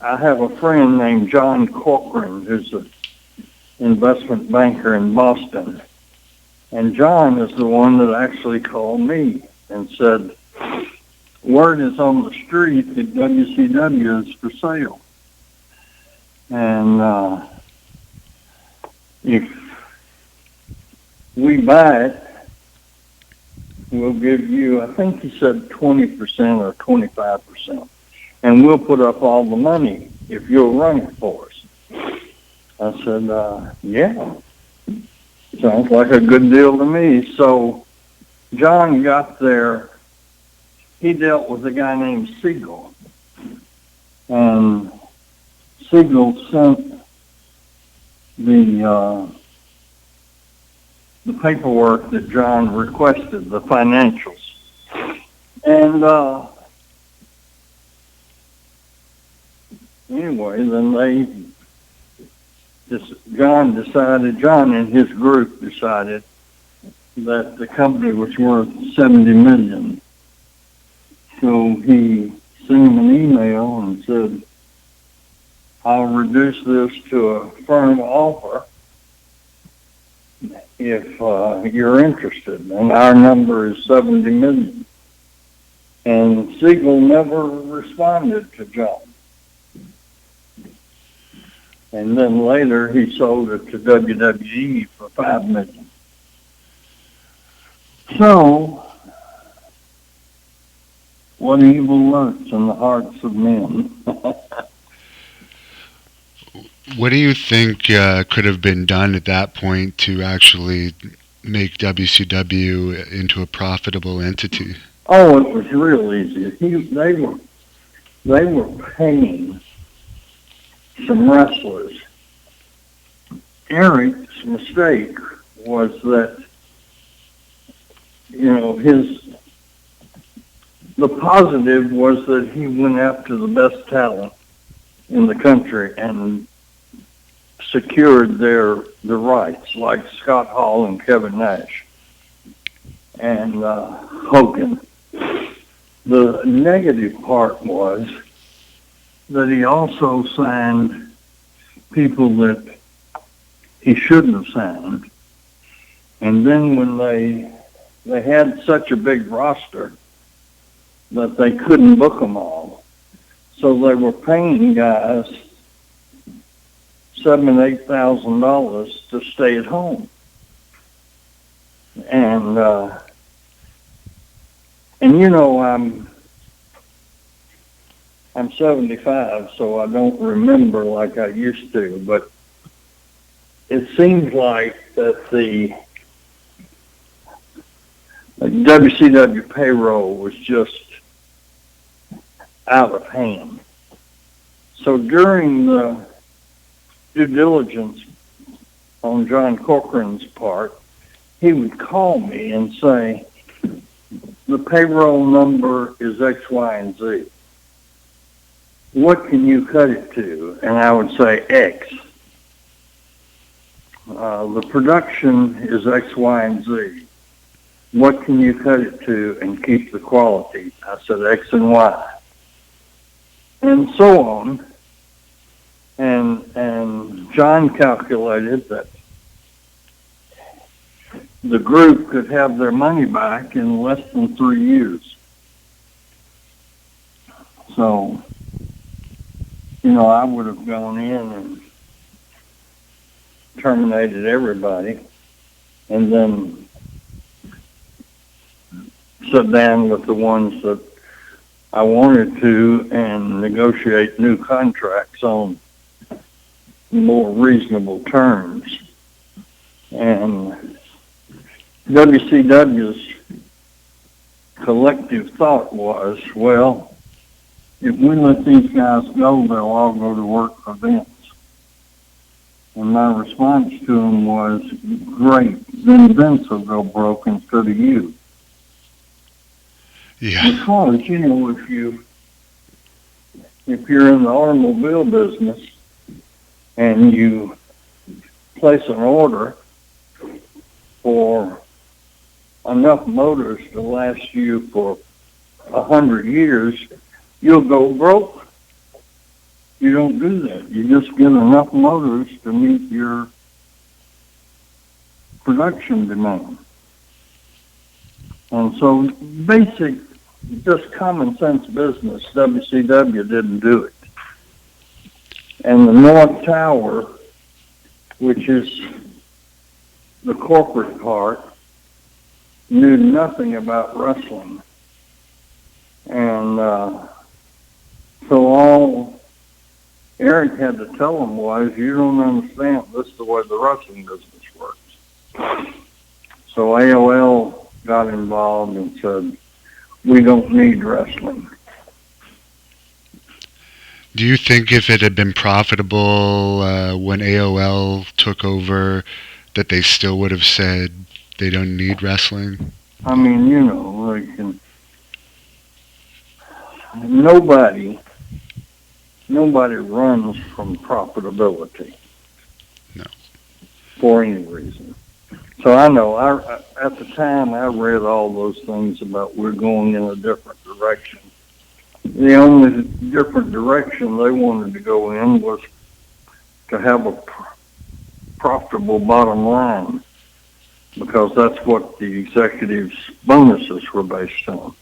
I have a friend named John Corcoran, who's an investment banker in Boston. And John is the one that actually called me and said, word is on the street that WCW is for sale. And if we buy it, we'll give you, I think he said 20% or 25%. And we'll put up all the money if you'll run it for us. I said, yeah. Sounds like a good deal to me. So John got there. He dealt with a guy named Siegel. And Siegel sent the paperwork that John requested, the financials. And anyway, then John and his group decided that the company was worth $70 million. So he sent him an email and said, I'll reduce this to a firm offer if you're interested. And our number is $70 million. And Siegel never responded to John. And then later he sold it to WWE for $5 million. So, what evil lurks in the hearts of men? What do you think could have been done at that point to actually make WCW into a profitable entity? Oh, it was real easy. They were paying some wrestlers. Eric's mistake was that, the positive was that he went after the best talent in the country and secured the rights, like Scott Hall and Kevin Nash and Hogan. The negative part was that he also signed people that he shouldn't have signed. And then when they had such a big roster that they couldn't book them all. So they were paying guys $7,000, $8,000 to stay at home. And I'm 75, so I don't remember like I used to, but it seems like that the WCW payroll was just out of hand. So during the due diligence on John Corcoran's part, he would call me and say, the payroll number is X, Y, and Z. What can you cut it to? And I would say X. The production is X, Y, and Z. What can you cut it to and keep the quality? I said X and Y. And so on. And John calculated that the group could have their money back in less than 3 years. So, I would have gone in and terminated everybody and then sit down with the ones that I wanted to and negotiate new contracts on more reasonable terms. And WCW's collective thought was, well, if we let these guys go, they'll all go to work for Vince. And my response to him was, great, then Vince will go broke instead of you. Yeah. Because, if you're in the automobile business and you place an order for enough motors to last you for 100 years, you'll go broke. You don't do that. You just get enough motors to meet your production demand. And so basic, just common sense business, WCW didn't do it. And the North Tower, which is the corporate part, knew nothing about wrestling. And so all Eric had to tell them was, you don't understand, this is the way the wrestling business works. So AOL got involved and said, we don't need wrestling. Do you think if it had been profitable when AOL took over, that they still would have said they don't need wrestling? I mean, you know, nobody runs from profitability. No. For any reason. So I know, at the time I read all those things about we're going in a different direction. The only different direction they wanted to go in was to have a profitable bottom line, because that's what the executives' bonuses were based on.